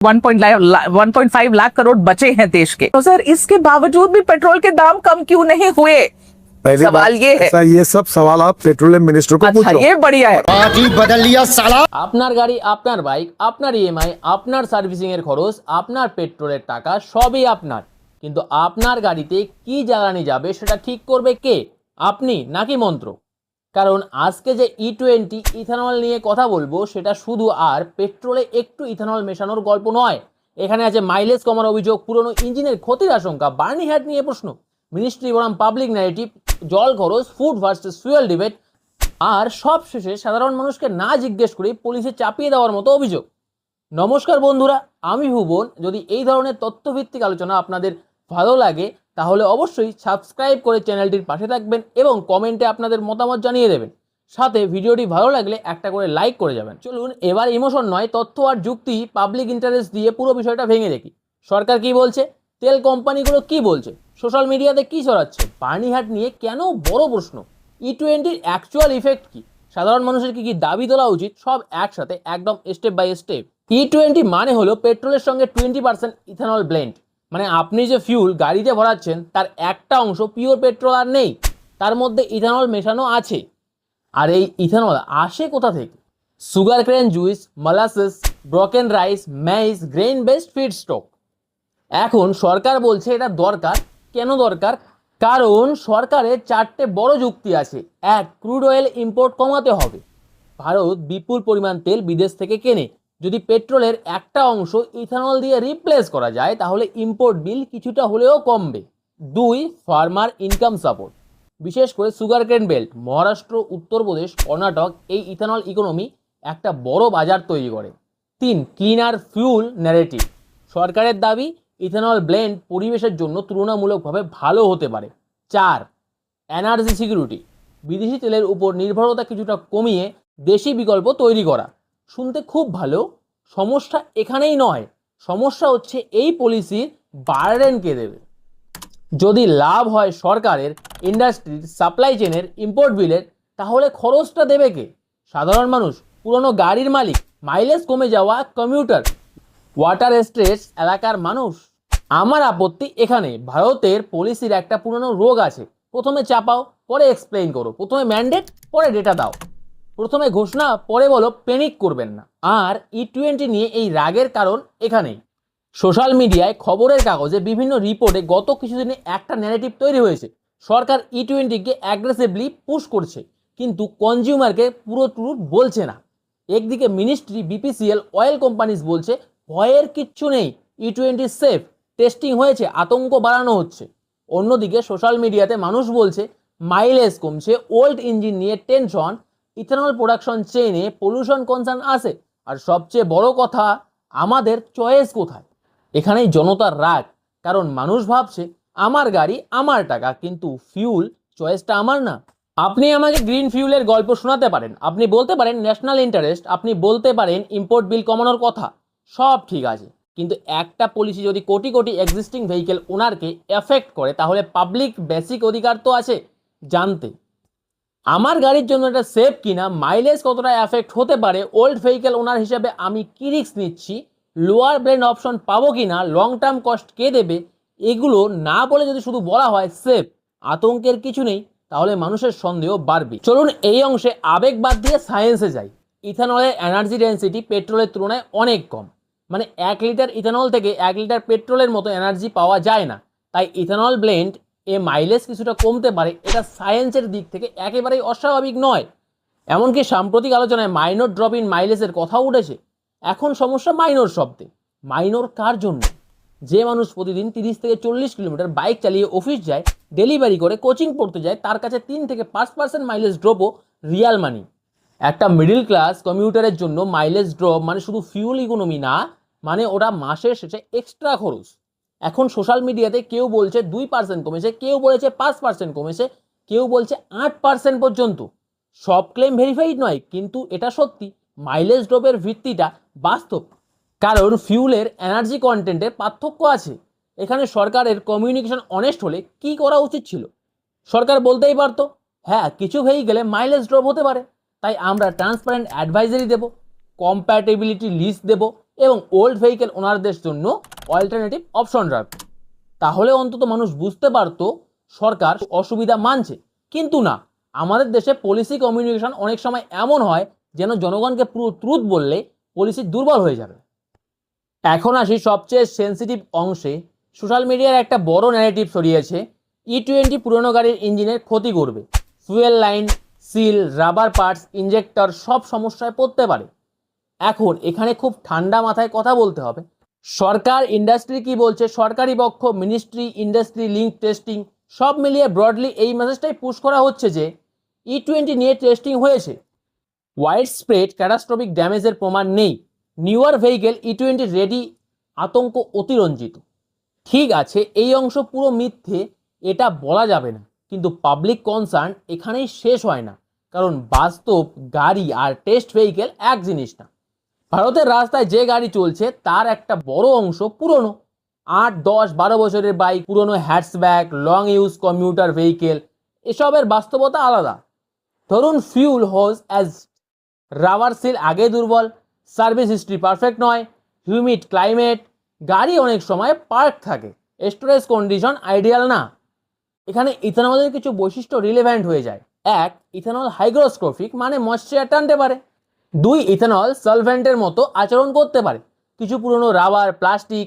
1.5 लाख करोड़ बचे हैं देश के, तो सर इसके बावजूद भी पेट्रोल के दाम कम क्यों नहीं हुए? पहली सवाल ये है। ये सब सवाल आप पेट्रोलियम मिनिस्टर को अच्छा, पूछो। ये बढ़िया है। बदल लिया साला। আপনার গাড়ি, আপনার বাইক, আপনার ইএমআই, আপনার সার্ভিসিং এর খরচ, আপনার পেট্রোলের টাকা সবই আপনার, কিন্তু আপনার গাড়িতে কি জ্বালানি যাবে সেটা ঠিক করবে কে? আপনি নাকি মন্ত্র? কারণ আজকে যে E20 ইথানল নিয়ে কথা বলবো সেটা শুধু আর পেট্রোলে একটু ইথানল মেশানোর গল্প নয়। এখানে আছে মাইলেজ কমার অভিযোগ, পুরনো ইঞ্জিনের ক্ষতির আশঙ্কা, বার্নি হ্যাট নিয়ে প্রশ্ন, মিনিস্ট্রি বনাম পাবলিক ন্যারেটিভ, জল খরচ, ফুড ভার্সেস ফুয়েল ডিবেট, আর সব শেষে সাধারণ মানুষকে না জিজ্ঞেস করে পুলিশে চাপিয়ে দেওয়ার মতো অভিযোগ। নমস্কার বন্ধুরা, আমি ভুবন। যদি এই ধরনের তথ্যভিত্তিক আলোচনা আপনাদের ভালো লাগে তাহলে অবশ্যই সাবস্ক্রাইব করে চ্যানেলটির পাশে থাকবেন এবং কমেন্টে আপনাদের মতামত জানিয়ে দেবেন। সাথে ভিডিওটি ভালো লাগলে একটা করে লাইক করে যাবেন। চলুন এবার ইমোশন নয়, তথ্য আর যুক্তি, পাবলিক ইন্টারেস্ট দিয়ে পুরো বিষয়টা ভেঙে দেখি। সরকার কি বলছে, তেল কোম্পানিগুলো কি বলছে, সোশ্যাল মিডিয়াতে কি ছড়াচ্ছে, বার্নিহাট নিয়ে কেন বড় প্রশ্ন, E20 অ্যাকচুয়াল ইফেক্ট কি, সাধারণ মানুষের কি কি দাবি তোলা উচিত, সব একসাথে একদম স্টেপ বাই স্টেপ। E20 মানে হলো পেট্রোলের সঙ্গে 20% ইথানল ব্লেন্ড। মানে আপনি যে ফিউল গাড়িতে ভরাচ্ছেন তার একটা অংশ পিওর পেট্রোল আর নেই, তার মধ্যে ইথানল মেশানো আছে। আর এই ইথানল আসে কোথা থেকে? সুগার কেন juice, molasses, broken rice, maids, grain based feed stock. এখন সরকার বলছে এটা দরকার। কেন দরকার? কারণ সরকারের চারটে বড় যুক্তি আছে। এক, ক্রুড অয়েল ইম্পোর্ট কমাতে হবে। ভারত বিপুল পরিমাণ তেল বিদেশ থেকে কেনে, যদি পেট্রোলের একটা অংশ ইথানল দিয়ে রিপ্লেস করা যায় তাহলে ইম্পোর্ট বিল কিছুটা হলেও কমবে। দুই, ফার্মার ইনকাম সাপোর্ট, বিশেষ করে সুগার কেন বেল্ট, মহারাষ্ট্র, উত্তরপ্রদেশ, কর্ণাটক, এই ইথানল ইকোনমি একটা বড় বাজার তৈরি করে। তিন, ক্লিনার ফিউল ন্যারেটিভ, সরকারের দাবি ইথানল ব্লেন্ড পরিবেশের জন্য তুলনামূলকভাবে ভালো হতে পারে। চার, এনার্জি সিকিউরিটি, বিদেশি তেলের উপর নির্ভরতা কিছুটা কমিয়ে দেশি বিকল্প তৈরি করা। শুনতে খুব ভালো, সমস্যা এখানেই নয়, সমস্যা হচ্ছে এই পলিসির বার্ডেন কে দেবে। যদি লাভ হয় সরকারের, ইন্ডাস্ট্রির, সাপ্লাই চেনের, ইম্পোর্ট বিলের, তাহলে খরচটা দেবে কে? সাধারণ মানুষ, পুরনো গাড়ির মালিক, মাইলেজ কমে যাওয়া কমিউটার, ওয়াটার স্ট্রেস এলাকার মানুষ। আমার আপত্তি এখানে, ভারতের পলিসির একটা পুরনো রোগ আছে, প্রথমে চাপাও পরে এক্সপ্লেইন করো, প্রথমে ম্যান্ডেট পরে ডেটা দাও, প্রথমে ঘোষণা পরে বলো প্যানিক করবেন না। আর E20 নিয়ে এই রাগের কারণ এখানেই। সোশ্যাল মিডিয়ায়, খবরের কাগজে, বিভিন্ন রিপোর্টে গত কিছুদিনে একটা ন্যারেটিভ তৈরি হয়েছে, সরকার E20কে অ্যাগ্রেসিভলি পুশ করছে, কিন্তু কনজিউমারকে পুরো ট্রুথ বলছে না। একদিকে মিনিস্ট্রি, BPCL, অয়েল কোম্পানিজ বলছে ভয়ের কিচ্ছু নেই, E20 সেফ, টেস্টিং হয়েছে, আতঙ্ক বাড়ানো হচ্ছে। অন্যদিকে সোশ্যাল মিডিয়াতে মানুষ বলছে মাইলেজ কমছে, ওল্ড ইঞ্জিন নিয়ে টেনশন, ইথানল প্রোডাকশন চেইনে পলিউশন কনসার্ন আছে, আর সবচেয়ে বড় কথা, আমাদের চয়েস কোথায়? এখানেই জনতার রাগ, কারণ মানুষ ভাবছে আমার গাড়ি আমার টাকা, কিন্তু ফিউল চয়েসটা আমার না। আপনি আমাকে গ্রিন ফিউলের গল্প শোনাতে পারেন, আপনি বলতে পারেন ন্যাশনাল ইন্টারেস্ট, আপনি বলতে পারেন ইম্পোর্ট বিল কমানোর কথা, সব ঠিক আছে, কিন্তু একটা পলিসি যদি crore crore existing vehicle ওনারকে effect করে তাহলে পাবলিক বেসিক অধিকার তো আছে জানতে আমার গাড়ির জন্য এটা সেফ কিনা, মাইলেজ কতটা এফেক্ট হতে পারে, ওল্ড ভেহিকেল ওনার হিসেবে আমি কি রিস্ক নিচ্ছি, লোয়ার ব্লেন্ড অপশন পাবো কিনা, লং টার্ম কস্ট কে দেবে। এগুলো না বলে যদি শুধু বলা হয় সেফ, আতঙ্কের কিছু নেই, তাহলে মানুষের সন্দেহ বাড়বে। চলুন এই অংশে আবেগ বাদ দিয়ে সায়েন্সে যাই। ইথানলের এনার্জি ডেন্সিটি পেট্রোলের তুলনায় অনেক কম, মানে 1 লিটার ইথানল থেকে 1 লিটার পেট্রোলের মতো এনার্জি পাওয়া যায় না। তাই ইথানল ব্লেন্ড এ মাইলেজ কিছুটা কমতে পারে, এটা সায়েন্সের দিক থেকে একেবারেই অস্বাভাবিক নয়। এমনকি সাম্প্রতিক আলোচনায় মাইনর ড্রপ ইন মাইলেজের কথাও উঠেছে। এখন সমস্যা মাইনর শব্দে। মাইনর কার জন্য? যে মানুষ প্রতিদিন 30 থেকে 40 কিলোমিটার বাইক চালিয়ে অফিস যায়, ডেলিভারি করে, কোচিং পড়তে যায়, তার কাছে 3 থেকে 5% মাইলেজ ড্রপও রিয়াল মানি। একটা মিডল ক্লাস কমিউটারের জন্য মাইলেজ ড্রপ মানে শুধু ফিউল ইকোনমি না, মানে ওটা মাসের শেষে এক্সট্রা খরচ। এখন সোশ্যাল মিডিয়াতে কেউ বলছে 2% কমেছে, কেউ বলেছে 5% কমেছে, কেউ বলছে 8% পর্যন্ত। সব ক্লেম ভেরিফাইড নয়, কিন্তু এটা সত্যি। মাইলেজ ড্রপের ভিত্তিটা বাস্তব, কারণ ফিউলের এনার্জি কন্টেন্টের পার্থক্য আছে। এখানে সরকারের কমিউনিকেশন অনেস্ট হলে কি করা উচিত ছিল? সরকার বলতেই পারতো হ্যাঁ কিছু ভেহিকেলে মাইলেজ ড্রপ হতে পারে, তাই আমরা ট্রান্সপারেন্ট অ্যাডভাইজারি দেব, কম্প্যাটেবিলিটি লিস্ট দেব এবং ওল্ড ভেহিকেল ওনারদের জন্য অল্টারনেটিভ অপশন রাখবে। তাহলে অন্তত মানুষ বুঝতে পারতো সরকার অসুবিধা মানছে। কিন্তু না, আমাদের দেশে পলিসি কমিউনিকেশন অনেক সময় এমন হয় যেন জনগণকে পুরো ট্রুথ বললে পলিসি দুর্বল হয়ে যাবে। এখন আসি সবচেয়ে সেন্সিটিভ অংশে। সোশ্যাল মিডিয়ার একটা বড় ন্যারেটিভ ছড়িয়েছে E20 পুরনো গাড়ির ইঞ্জিনের ক্ষতি করবে, fuel line, seal, rubber parts, injector সব সমস্যায় পড়তে পারে। এখন এখানে খুব ঠান্ডা মাথায় কথা বলতে হবে। সরকার, ইন্ডাস্ট্রি কি বলছে, সরকারি পক্ষ, মিনিস্ট্রি, ইন্ডাস্ট্রি লিঙ্ক টেস্টিং সব মিলিয়ে ব্রডলি এই মেসেজটাই পুশ করা হচ্ছে যে E20 নিয়ে টেস্টিং হয়েছে, ওয়াইড স্প্রেড ক্যাটাস্ট্রফিক ড্যামেজের প্রমাণ নেই, নিউয়ার ভেহিকেল E20 রেডি, আতঙ্ক অতিরঞ্জিত। ঠিক আছে, এই অংশ পুরো মিথ্যে এটা বলা যাবে না, কিন্তু পাবলিক কনসার্ন এখানেই শেষ হয় না। কারণ বাস্তব গাড়ি আর টেস্ট ভেহিকেল এক জিনিস না। ভারতের রাস্তায় যে গাড়ি চলছে তার একটা বড় অংশ পুরনো, 8, 10, 12 বছরের বাইক, পুরনো hatchback, long use commuter vehicle, এসবের বাস্তবতা আলাদা। ধরুন fuel hose age, rubber seal আগে দুর্বল, সার্ভিস হিস্ট্রি পারফেক্ট নয়, হিউমিড ক্লাইমেট, গাড়ি অনেক সময় পার্ক থাকে, স্টোরেজ কন্ডিশন আইডিয়াল না। এখানে ইথানলের কিছু বৈশিষ্ট্য রিলেভেন্ট হয়ে যায়। 1, ইথানল হাইগ্রোস্কোপিক মানে ময়েশ্চার টানতে পারে। 2, ইথানল সলভেন্টের মতো আচরণ করতে পারে। কিছু পুরনো রাবার, প্লাস্টিক,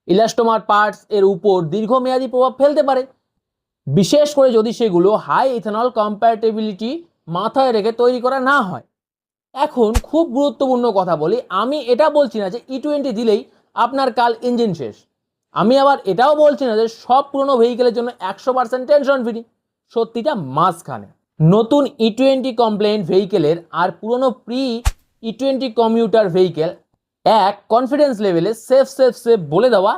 ইলাস্টোমার পার্টস এর উপর দীর্ঘমেয়াদী প্রভাব ফেলতে পারে, বিশেষ করে যদি সেগুলো হাই ইথানল কম্প্যাটিবিলিটি মাথায় রেখে তৈরি করা না হয়। এখন খুব গুরুত্বপূর্ণ কথা বলি, আমি এটা বলছি না যে E20 দিলেই আপনার কাল ইঞ্জিন শেষ। আমি আবার এটাও বলছি না যে সব পুরনো ভেহিকেলের জন্য 100% টেনশন ফ্রি। সত্যিটা মাঝখানে। নতুন E20 কমপ্লেন্ট ভেহিকেলের আর পুরনো প্রি E20 কমিউটার ভেহিকেল এক কনফিডেন্স লেভেলে সেফ বলে দেওয়া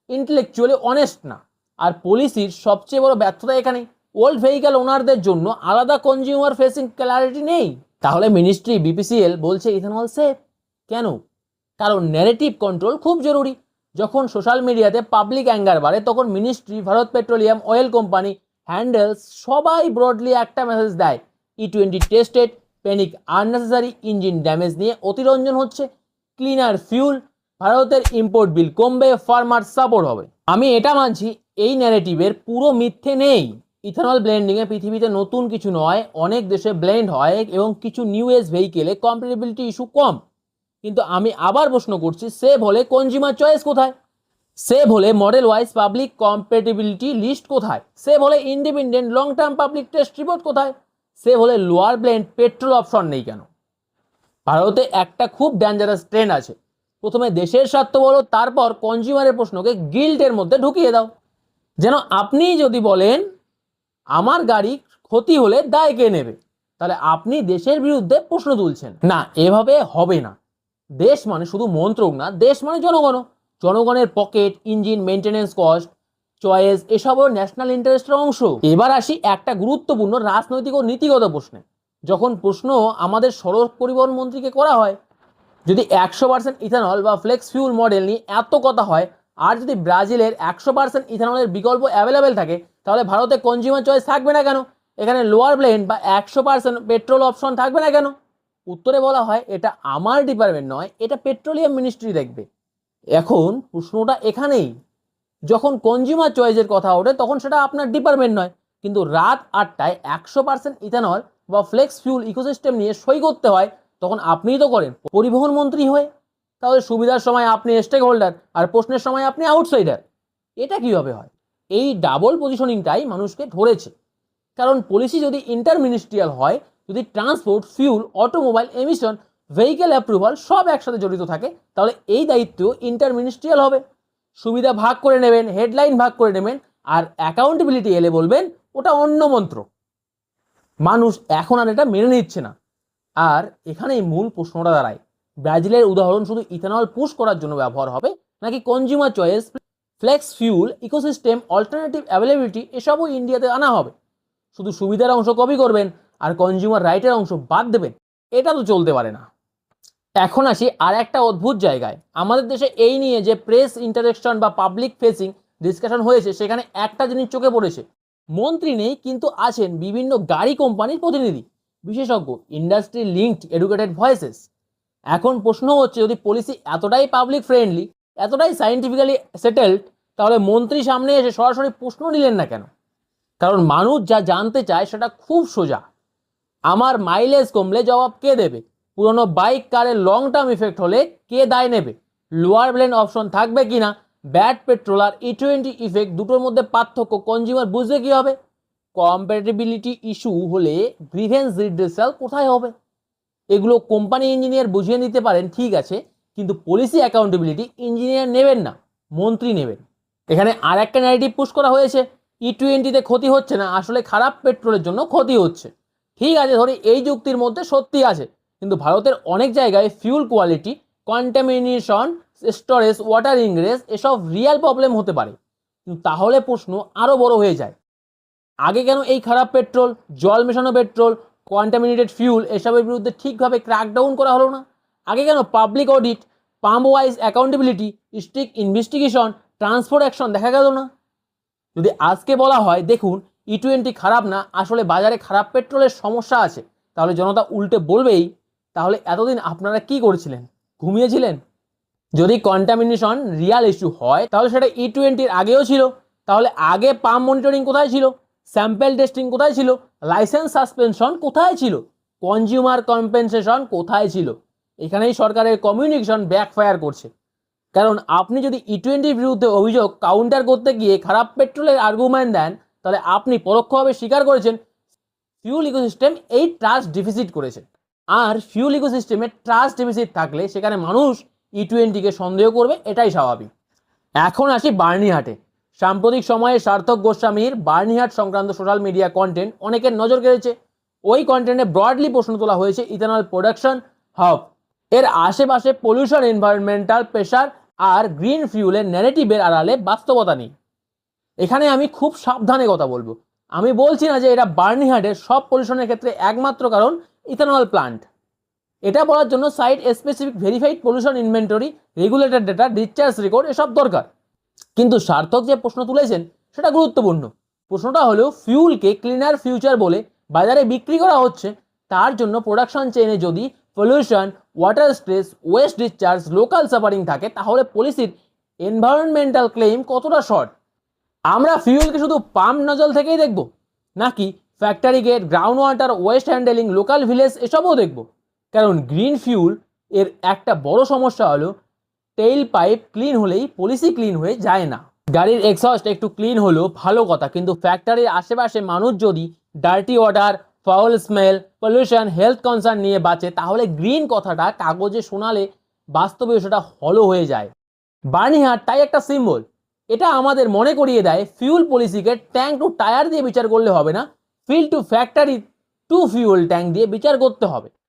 ইন্টেলেকচুয়ালি অনেস্ট না। আর পলিসির সবচেয়ে বড় ব্যর্থতা এখানে, ওল্ড ভেহিকেল ওনারদের জন্য আলাদা কনজিউমার ফেসিং ক্ল্যারিটি নেই। তাহলে মিনিস্ট্রি, BPCL বলছে ইথানল সেফ কেন? কারণ ন্যারেটিভ কন্ট্রোল খুব জরুরি। যখন সোশ্যাল মিডিয়াতে পাবলিক অ্যাঙ্গার বাড়ে তখন ministry, Bharat petroleum, oil company, handles সবাই ব্রডলি একটা মেসেজ দেয়, E20 tested, panic unnecessary, engine damage নিয়ে অতিরঞ্জন হচ্ছে, ক্লিনার ফিউল, ভারতের ইম্পোর্ট বিল কমবে, ফার্মার সাপোর্ট হবে। আমি এটা মানছি এই ন্যারেটিভের পুরো মিথ্যে নেই। ইথানল ব্লেন্ডিংয়ে পৃথিবীতে নতুন কিছু নয়, অনেক দেশে ব্লেন্ড হয় এবং কিছু নিউ এজ ভেহিকেলে কম্প্যাটিবিলিটি ইস্যু কম। কিন্তু আমি আবার প্রশ্ন করছি, সেভ হলে কনজিউমার চয়েস কোথায়? সেভ হলে model wise public compatibility list কোথায়? সেভ হলে independent long term public test report কোথায়? সেভ হলে লোয়ার ব্লেন্ড পেট্রোল অপশন নেই কেন? ভারতে একটা খুব ডেঞ্জারাস ট্রেন্ড আছে, প্রথমে দেশের স্বার্থ বলো, তারপর কনজিউমারের প্রশ্নকে গিল্টের মধ্যে ঢুকিয়ে দাও। যেন আপনি যদি বলেন আমার গাড়ি ক্ষতি হলে দায় কে নেবে, তাহলে আপনি দেশের বিরুদ্ধে প্রশ্ন তুলছেন। না, এভাবে হবে না। দেশ মানে শুধু মন্ত্রক না, দেশ মানে জনগণ। জনগণের পকেট, ইঞ্জিন, মেনটেনেন্স কস্ট, চয়েস এসবও ন্যাশনাল ইন্টারেস্টের অংশ। এবার আসি একটা গুরুত্বপূর্ণ রাজনৈতিক ও নীতিগত প্রশ্নে। যখন প্রশ্ন আমাদের সড়ক পরিবহন মন্ত্রীকে করা হয়, যদি 100% ইথানল বা ফ্লেক্স ফিউল মডেল নিয়ে এত কথা হয়, আর যদি ব্রাজিলের 100% ইথানলের বিকল্প অ্যাভেলেবেল থাকে, তাহলে ভারতে কনজিউমার চয়েস থাকবে না কেন? এখানে লোয়ার ব্লেন্ড বা 100% পেট্রোল অপশন থাকবে না কেন? উত্তরে বলা হয় এটা আমার ডিপার্টমেন্ট নয়, এটা পেট্রোলিয়াম মিনিস্ট্রি দেখবে। এখন প্রশ্নটা এখানেই, যখন কনজিউমার চয়েসের কথা ওঠে তখন সেটা আপনার ডিপার্টমেন্ট নয়, কিন্তু রাত 8টায় 100% ইথানল বা ফ্লেক্স ফিউল ইকোসিস্টেম নিয়ে সই করতে হয়, তখন আপনিই তো করেন পরিবহন মন্ত্রী হয়ে। তাহলে সুবিধার সময় আপনি স্টেক হোল্ডার আর প্রশ্নের সময় আপনি আউটসাইডার। এটা কিভাবে হয়? এই ডাবল পজিশনিংটাই মানুষকে ধরেছে। কারণ পলিসি যদি ইন্টার মিনিস্ট্রিয়াল হয়, যদি transport, fuel, automobile, emission, vehicle approval সব একসাথে জড়িত থাকে, তাহলে এই দায়িত্ব ইন্টার মিনিস্ট্রিয়াল হবে। সুবিধা ভাগ করে নেবেন, হেডলাইন ভাগ করে নেবেন, আর অ্যাকাউন্টেবিলিটি এলে বলবেন ওটা অন্য মন্ত্রক। মানুষ এখন আর এটা মেনে নিচ্ছে না। আর এখানেই মূল প্রশ্নটা দাঁড়ায়, ব্রাজিলের উদাহরণ শুধু ইথানল পুশ করার জন্য ব্যবহার হবে নাকি consumer choice, flex fuel ecosystem, alternative availability এসবও ইন্ডিয়াতে আনা হবে? শুধু সুবিধার অংশ কপি করবেন আর কনজিউমার রাইটের অংশ বাদ দেবেন, এটা তো চলতে পারে না। এখন আসি আর একটা অদ্ভুত জায়গায়। আমাদের দেশে এই নিয়ে যে প্রেস ইন্টারেকশন বা পাবলিক ফেসিং ডিসকাশন হয়েছে, সেখানে একটা জিনিস চোখে পড়েছে, মন্ত্রী নেই কিন্তু আছেন বিভিন্ন গাড়ি কোম্পানির প্রতিনিধি, বিশেষজ্ঞ, ইন্ডাস্ট্রি লিঙ্কড এডুকেটেড ভয়েসেস। এখন প্রশ্ন হচ্ছে, যদি পলিসি এতটাই পাবলিক ফ্রেন্ডলি, এতটাই সায়েন্টিফিক্যালি সেটেলড, তাহলে মন্ত্রী সামনে এসে সরাসরি প্রশ্ন নিলেন না কেন? কারণ মানুষ যা জানতে চায় সেটা খুব সোজা। আমার মাইলেজ কমলে জবাব কে দেবে? পুরনো বাইক কারের লং টার্ম ইফেক্ট হলে কে দায় নেবে? লোয়ার ব্লেন্ড অপশন থাকবে কিনা? ব্যাড পেট্রোল আর E20 ইফেক্ট দুটোর মধ্যে পার্থক্য কনজিউমার বুঝবে কি হবে? কম্প্যাটিবিলিটি ইস্যু হলে গ্রিভেন্স রিড্রেসাল কোথায় হবে? এগুলো কোম্পানি ইঞ্জিনিয়ার বুঝিয়ে নিতে পারেন, ঠিক আছে, কিন্তু পলিসি অ্যাকাউন্টেবিলিটি ইঞ্জিনিয়ার নেবেন না, মন্ত্রী নেবেন। এখানে আর একটা ন্যারেটিভ পুশ করা হয়েছে, E20 ক্ষতি হচ্ছে না, আসলে খারাপ পেট্রোলের জন্য ক্ষতি হচ্ছে। ঠিক আছে, ধরি এই যুক্তির মধ্যে সত্যি আছে, কিন্তু ভারতের অনেক জায়গায় fuel quality, contamination, storage, water ingress এসব রিয়েল প্রবলেম হতে পারে। কিন্তু তাহলে প্রশ্ন আরও বড় হয়ে যায়, আগে কেন এই খারাপ পেট্রোল, জল মেশানো পেট্রোল, কন্টামিনেটেড ফিউল এসবের বিরুদ্ধে ঠিকভাবে ক্র্যাকডাউন করা হলো না? আগে কেন public audit, pump wise accountability, strict investigation, transport action দেখা গেল না? যদি আজকে বলা হয় দেখুন E20 খারাপ না, আসলে বাজারে খারাপ পেট্রোলের সমস্যা আছে, তাহলে জনতা উল্টে বলবেই, তাহলে এতদিন আপনারা কি করেছিলেন? ঘুমিয়েছিলেন? যদি কন্টামিনেশন রিয়াল ইস্যু হয় তাহলে সেটা E20 আগেও ছিল। তাহলে আগে পাম্প মনিটরিং কোথায় ছিল? স্যাম্পল টেস্টিং কোথায় ছিল? লাইসেন্স সাসপেনশন কোথায় ছিল? কনজিউমার কম্পেনসেশন কোথায় ছিল? এখানেই সরকারের কমিউনিকেশন ব্যাকফায়ার করছে। কারণ আপনি যদি E20 বিরুদ্ধে অভিযোগ কাউন্টার করতে গিয়ে খারাপ পেট্রোলের আর্গুমেন্ট দেন, তাহলে আপনি পরোক্ষভাবে স্বীকার করেছেন ফিউল ইকোসিস্টেম এই ট্রাস্ট ডিফিসিট করেছে। আর ফিউল ইকোসিস্টেমে ট্রাস্ট ডিফিসিট থাকলে সেখানে মানুষ E20 সন্দেহ করবে, এটাই স্বাভাবিক। এখন আসি বার্নিহাটে। সাম্প্রতিক সময়ে সার্থক গোস্বামীর বার্নিহাট সংক্রান্ত সোশ্যাল মিডিয়া কন্টেন্ট অনেকের নজর কেড়েছে। ওই কন্টেন্টে ব্রডলি প্রশ্ন তোলা হয়েছে ইথানল প্রোডাকশন হাব এর আশেপাশে পলিউশন, এনভায়রনমেন্টাল প্রেশার আর গ্রিন ফিউলের ন্যারেটিভের আড়ালে বাস্তবতা নেই। এখানে আমি খুব সাবধানে কথা বলবো। আমি বলছি না যে এটা বার্নিহাটের সব পলিউশনের ক্ষেত্রে একমাত্র কারণ ইথানল প্লান্ট। এটা বলার জন্য site specific verified pollution inventory, regulated data, discharge record এসব দরকার। কিন্তু সার্থক যে প্রশ্ন তুলেছেন সেটা গুরুত্বপূর্ণ। প্রশ্নটা হলো ফিউলকে ক্লিনার ফিউচার বলে বাজারে বিক্রি করা হচ্ছে, তার জন্য প্রোডাকশন চেইনে যদি pollution, water stress, West discharge, local suffering থাকে, তাহলে পলিসির এনভায়রনমেন্টাল ক্লেম কতটা শর্ট? আমরা ফিউলকে শুধু পাম্প নজল থেকেই দেখব, নাকি factory gate, ground water, waste handling, local village এসবও দেখব? কারণ গ্রিন ফিউল এর একটা বড় সমস্যা হলো টেইল পাইপ ক্লিন হলেই পলিসি ক্লিন হয়ে যায় না। গাড়ির এক্সহস্ট একটু ক্লিন হলো ভালো কথা, কিন্তু ফ্যাক্টরির আশেপাশে মানুষ যদি dirty water, foul smell, pollution, health concern নিয়ে বাঁচে, তাহলে গ্রিন কথাটা কাগজে শোনালে বাস্তবে সেটা হলো হয়ে যায়। বার্নিহাট তাই একটা সিম্বল। এটা আমাদের মনে করিয়ে দেয় ফিউল পলিসিকে ট্যাঙ্ক টু টায়ার দিয়ে বিচার করলে হবে না, field to factory to fuel tank দিয়ে বিচার করতে হবে।